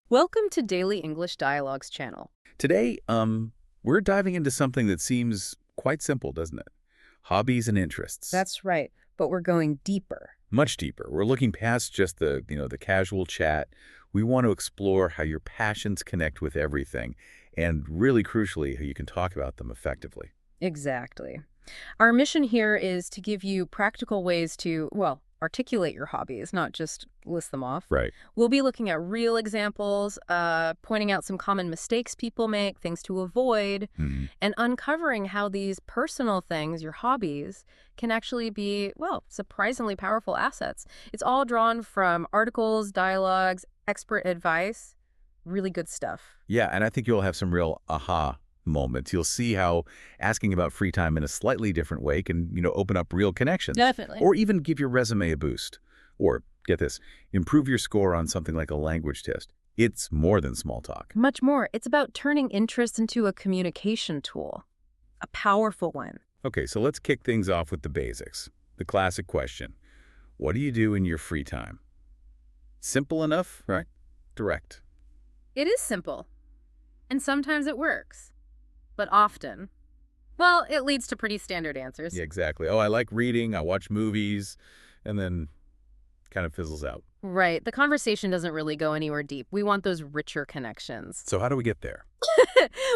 Welcome to Daily English Dialogues channel. Today, we're diving into something that seems quite simple, doesn't it? Hobbies and interests. That's right, but we're going deeper. Much deeper. We're looking past just the casual chat. We want to explore how your passions connect with everything, and really crucially, how you can talk about them effectively. Exactly. Our mission here is to give you practical ways to, well, articulate your hobbies, not just list them off. Right. We'll be looking at real examples, pointing out some common mistakes people make, things to avoid, Mhm. and uncovering how these personal things, your hobbies, can actually be, well, surprisingly powerful assets. It's all drawn from articles, dialogues, expert advice, really good stuff. Yeah, and I think you'll have some real aha moments. You'll see how asking about free time in a slightly different way can, open up real connections. Definitely. Or even give your resume a boost. Or, get this, improve your score on something like a language test. It's more than small talk. Much more. It's about turning interest into a communication tool, a powerful one. Okay, so let's kick things off with the basics. The classic question. What do you do in your free time? Simple enough, right? Direct. It is simple, and sometimes it works, but often, well, it leads to pretty standard answers. Yeah, exactly. Oh, I like reading, I watch movies, and then kind of fizzles out. Right. The conversation doesn't really go anywhere deep. We want those richer connections. So how do we get there?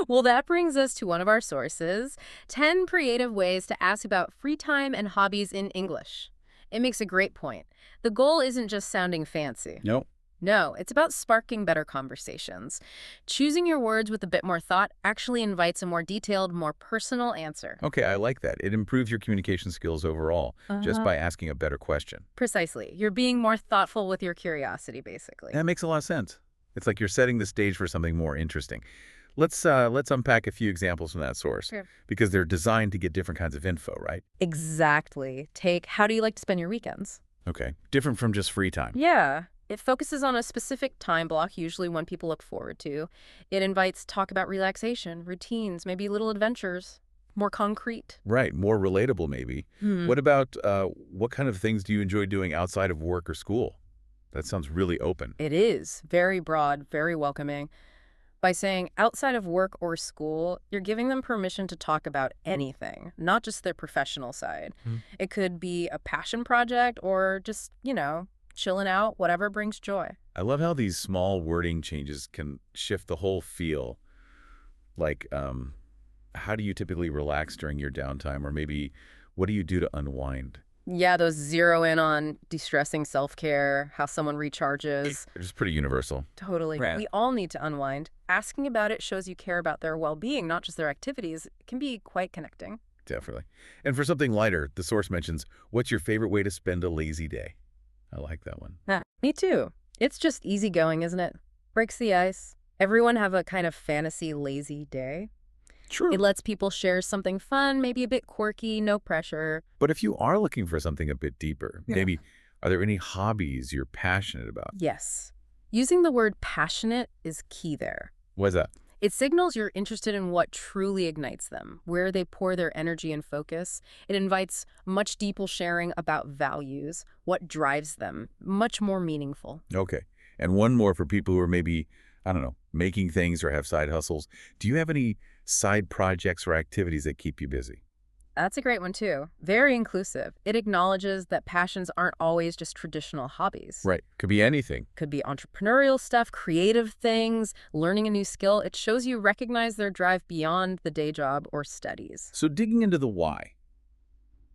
Well, that brings us to one of our sources, 10 creative ways to ask about free time and hobbies in English. It makes a great point. The goal isn't just sounding fancy. No. No, it's about sparking better conversations. Choosing your words with a bit more thought actually invites a more detailed, more personal answer. Okay, I like that. It improves your communication skills overall just Uh-huh. by asking a better question. Precisely. You're being more thoughtful with your curiosity, basically. That makes a lot of sense. It's like you're setting the stage for something more interesting. Let's unpack a few examples from that source Sure. because they're designed to get different kinds of info, right? Exactly. Take, how do you like to spend your weekends? Okay, different from just free time. Yeah. It focuses on a specific time block, usually one people look forward to. It invites talk about relaxation, routines, maybe little adventures, more concrete. Right, more relatable maybe. Hmm. What about what kind of things do you enjoy doing outside of work or school? That sounds really open. It is very broad, very welcoming. By saying outside of work or school, you're giving them permission to talk about anything, not just their professional side. Hmm. It could be a passion project or just, chilling out, whatever brings joy. I love how these small wording changes can shift the whole feel. Like, how do you typically relax during your downtime? Or maybe what do you do to unwind? Yeah, those zero in on de-stressing self-care, how someone recharges. They're just pretty universal. Totally. Right. We all need to unwind. Asking about it shows you care about their well-being, not just their activities. It can be quite connecting. Definitely. And for something lighter, the source mentions, what's your favorite way to spend a lazy day? I like that one. Me too. It's just easygoing, isn't it? Breaks the ice. Everyone have a kind of fantasy lazy day. True. It lets people share something fun, maybe a bit quirky, no pressure. But if you are looking for something a bit deeper, Yeah. maybe are there any hobbies you're passionate about? Yes. Using the word passionate is key there. What's that? It signals you're interested in what truly ignites them, where they pour their energy and focus. It invites much deeper sharing about values, what drives them, much more meaningful. Okay. And one more for people who are maybe, I don't know, making things or have side hustles. Do you have any side projects or activities that keep you busy? That's a great one, too. Very inclusive. It acknowledges that passions aren't always just traditional hobbies. Right. Could be anything. Could be entrepreneurial stuff, creative things, learning a new skill. It shows you recognize their drive beyond the day job or studies. So digging into the why.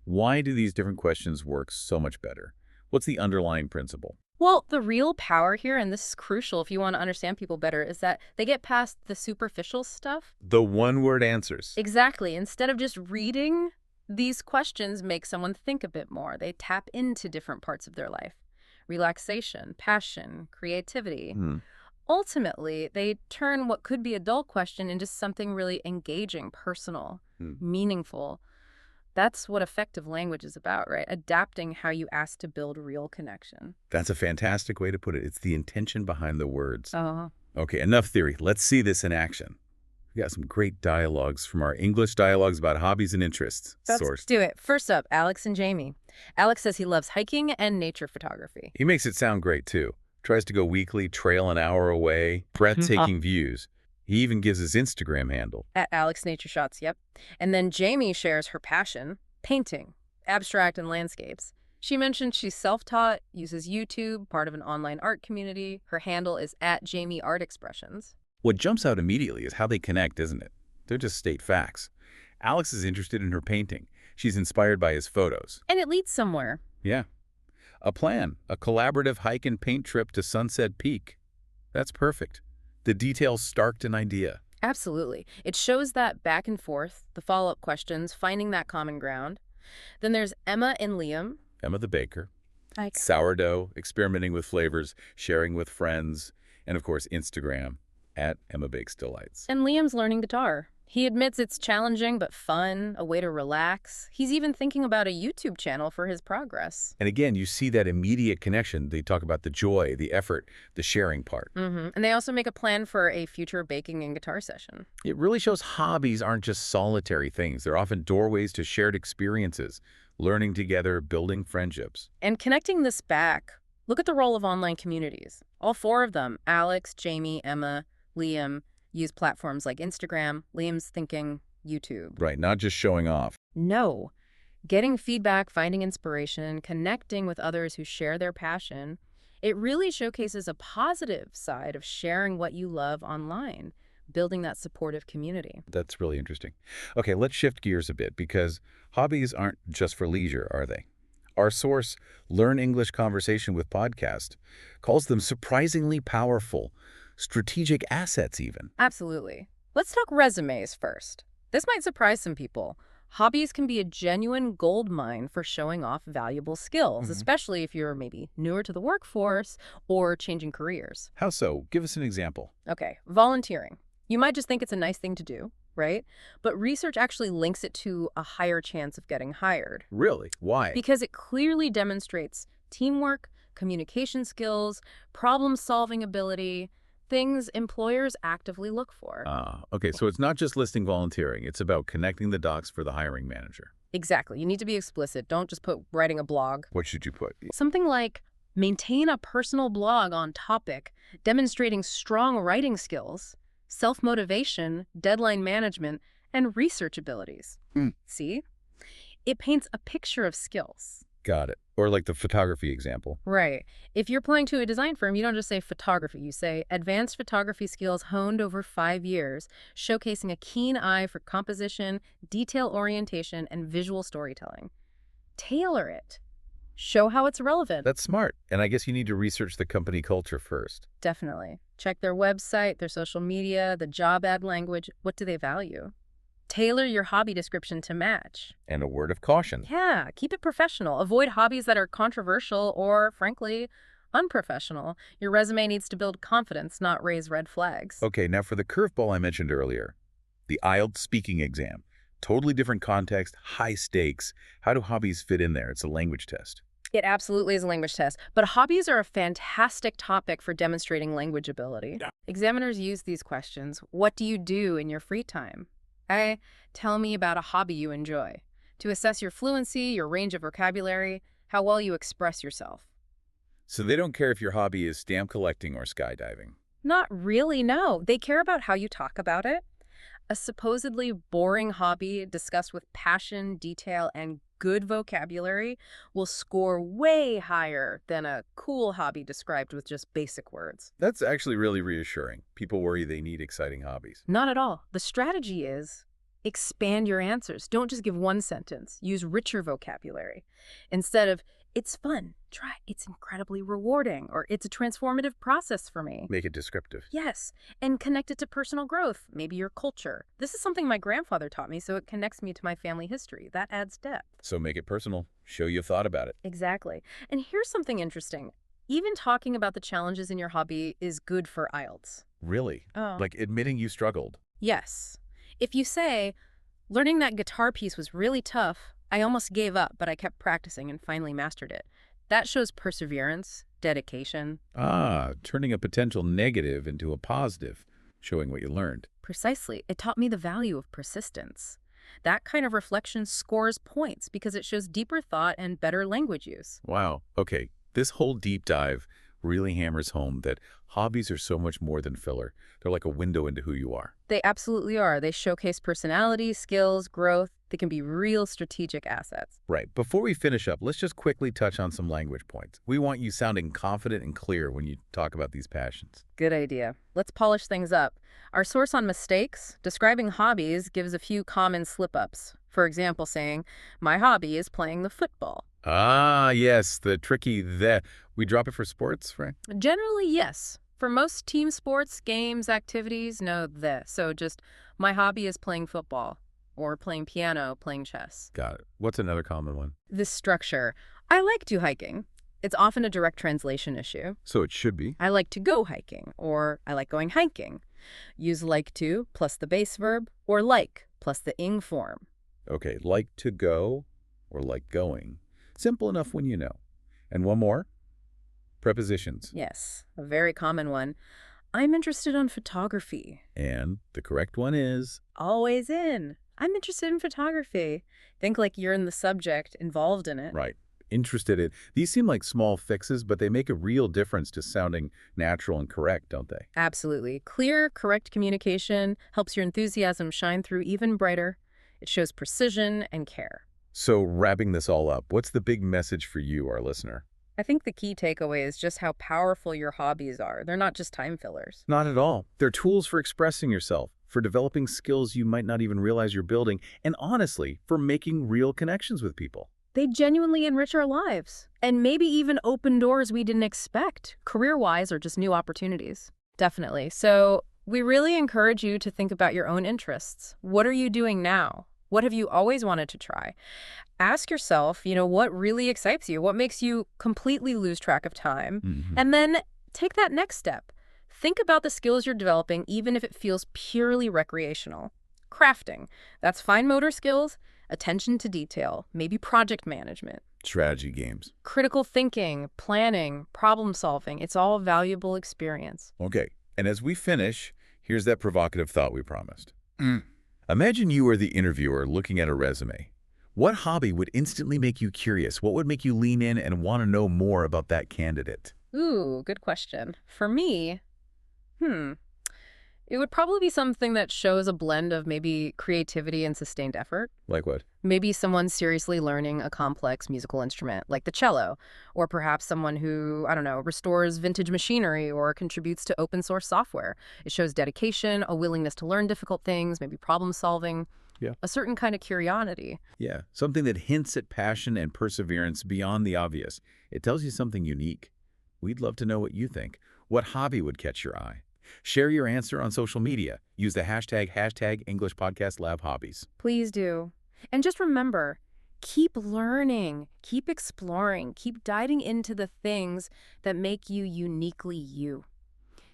Why do these different questions work so much better? What's the underlying principle? Well, the real power here, and this is crucial if you want to understand people better, is that they get past the superficial stuff. The one-word answers. Exactly. Instead of just reading, these questions make someone think a bit more. They tap into different parts of their life. Relaxation, passion, creativity. Hmm. Ultimately, they turn what could be a dull question into something really engaging, personal, meaningful. That's what effective language is about, right? Adapting how you ask to build real connection. That's a fantastic way to put it. It's the intention behind the words. Oh. Okay, enough theory. Let's see this in action. We got some great dialogues from our English dialogues about hobbies and interests. Let's do it. First up, Alex and Jamie. Alex says he loves hiking and nature photography. He makes it sound great, too. Tries to go weekly, trail an hour away, breathtaking views. He even gives his Instagram handle. At Alex Nature Shots, yep. And then Jamie shares her passion, painting, abstract and landscapes. She mentioned she's self-taught, uses YouTube, part of an online art community. Her handle is at Jamie Art Expressions. What jumps out immediately is how they connect, isn't it? They're just state facts. Alex is interested in her painting. She's inspired by his photos. And it leads somewhere. Yeah. A plan, a collaborative hike and paint trip to Sunset Peak. That's perfect. The details starked an idea. Absolutely. It shows that back and forth, the follow-up questions, finding that common ground. Then there's Emma and Liam. Emma the baker. Like, Sourdough, experimenting with flavors, sharing with friends, and of course Instagram, at Emma Bakes Delights. and Liam's learning guitar. He admits it's challenging but fun, a way to relax. He's even thinking about a YouTube channel for his progress. And again, you see that immediate connection. They talk about the joy, the effort, the sharing part. And they also make a plan for a future baking and guitar session. It really shows hobbies aren't just solitary things. They're often doorways to shared experiences, learning together, building friendships. And connecting this back, look at the role of online communities. All four of them, Alex, Jamie, Emma, Liam, use platforms like Instagram. Liam's thinking YouTube. Right, not just showing off. No. Getting feedback, finding inspiration, connecting with others who share their passion. It really showcases a positive side of sharing what you love online, building that supportive community. That's really interesting. Okay, let's shift gears a bit because hobbies aren't just for leisure, are they? Our source, Learn English Conversation with Podcast, calls them surprisingly powerful, strategic assets even. Absolutely. Let's talk resumes first. This might surprise some people. Hobbies can be a genuine gold mine for showing off valuable skills, especially if you're maybe newer to the workforce or changing careers. How so? Give us an example. Okay, volunteering. You might just think it's a nice thing to do, right? But research actually links it to a higher chance of getting hired Really? Why? because it clearly demonstrates teamwork, communication skills, problem-solving ability, things employers actively look for. Okay, so it's not just listing volunteering. It's about connecting the dots for the hiring manager. Exactly. You need to be explicit. Don't just put writing a blog. What should you put? Something like maintain a personal blog on topic, demonstrating strong writing skills, self-motivation, deadline management, and research abilities. See? It paints a picture of skills. Got it. Or like the photography example. Right. If you're applying to a design firm, you don't just say photography. You say advanced photography skills honed over 5 years, showcasing a keen eye for composition, detail orientation, and visual storytelling. Tailor it. Show how it's relevant. That's smart. And I guess you need to research the company culture first. Definitely. Check their website, their social media, the job ad language. What do they value? Tailor your hobby description to match. And a word of caution. Yeah, keep it professional. Avoid hobbies that are controversial or, frankly, unprofessional. Your resume needs to build confidence, not raise red flags. Okay, now for the curveball I mentioned earlier, the IELTS speaking exam. Totally different context, high stakes. How do hobbies fit in there? It's a language test. It absolutely is a language test, but hobbies are a fantastic topic for demonstrating language ability. Yeah. Examiners use these questions. What do you do in your free time? Tell me about a hobby you enjoy. To assess your fluency, your range of vocabulary, how well you express yourself. So they don't care if your hobby is stamp collecting or skydiving. Not really, no. They care about how you talk about it. A supposedly boring hobby discussed with passion, detail, and good vocabulary will score way higher than a cool hobby described with just basic words. That's actually really reassuring. People worry they need exciting hobbies. Not at all. The strategy is expand your answers. Don't just give one sentence. Use richer vocabulary. Instead of, it's fun, try, it's incredibly rewarding, or it's a transformative process for me. Make it descriptive. Yes, and connect it to personal growth, maybe your culture. This is something my grandfather taught me, so it connects me to my family history. That adds depth. So make it personal. Show you've thought about it. Exactly. And here's something interesting. Even talking about the challenges in your hobby is good for IELTS. Really? Oh. Like admitting you struggled. Yes. If you say, learning that guitar piece was really tough, I almost gave up, but I kept practicing and finally mastered it. That shows perseverance, dedication. Turning a potential negative into a positive, showing what you learned. Precisely. It taught me the value of persistence. That kind of reflection scores points because it shows deeper thought and better language use. Wow. Okay, this whole deep dive really hammers home that hobbies are so much more than filler. They're like a window into who you are. They absolutely are. They showcase personality, skills, growth. They can be real strategic assets. Right. Before we finish up, let's just quickly touch on some language points. We want you sounding confident and clear when you talk about these passions. Good idea. Let's polish things up. Our source on mistakes, describing hobbies, gives a few common slip-ups. For example, saying, my hobby is playing the football. Ah, yes, the tricky "the." We drop it for sports, Frank? Generally, yes. For most team sports, games, activities, no the. So just, my hobby is playing football, or playing piano, playing chess. Got it. What's another common one? This structure. I like to hiking. It's often a direct translation issue. So it should be. I like to go hiking, or I like going hiking. Use like to plus the base verb, or like plus the ing form. Okay, like to go or like going. Simple enough when you know. And one more. Prepositions. Yes, a very common one. I'm interested in photography. And the correct one is... Always in. I'm interested in photography. Think like you're in the subject, involved in it. Right. Interested in. These seem like small fixes, but they make a real difference to sounding natural and correct, don't they? Absolutely. Clear, correct communication helps your enthusiasm shine through even brighter. It shows precision and care. So wrapping this all up, what's the big message for you, our listener? I think the key takeaway is just how powerful your hobbies are. They're not just time fillers. Not at all. They're tools for expressing yourself, for developing skills you might not even realize you're building, and honestly, for making real connections with people. They genuinely enrich our lives, and maybe even open doors we didn't expect, career-wise or just new opportunities. Definitely. So we really encourage you to think about your own interests. What are you doing now? What have you always wanted to try? Ask yourself, what really excites you? What makes you completely lose track of time? And then take that next step. Think about the skills you're developing, even if it feels purely recreational. Crafting. That's fine motor skills, attention to detail, maybe project management. Strategy games. Critical thinking, planning, problem solving. It's all valuable experience. Okay, and as we finish, here's that provocative thought we promised. Imagine you are the interviewer looking at a resume. What hobby would instantly make you curious? What would make you lean in and want to know more about that candidate? Ooh, good question. For me, it would probably be something that shows a blend of maybe creativity and sustained effort. Like what? Maybe someone seriously learning a complex musical instrument, like the cello, or perhaps someone who, restores vintage machinery or contributes to open source software. It shows dedication, a willingness to learn difficult things, maybe problem solving, a certain kind of curiosity. Yeah, something that hints at passion and perseverance beyond the obvious. It tells you something unique. We'd love to know what you think. What hobby would catch your eye? Share your answer on social media. Use the hashtag English Podcast Lab Hobbies. Please do. And just remember, keep learning, keep exploring, keep diving into the things that make you uniquely you.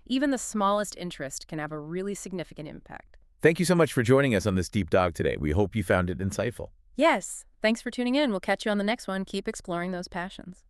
Even the smallest interest can have a really significant impact. Thank you so much for joining us on this deep dive today. We hope you found it insightful. Yes. Thanks for tuning in. We'll catch you on the next one. Keep exploring those passions.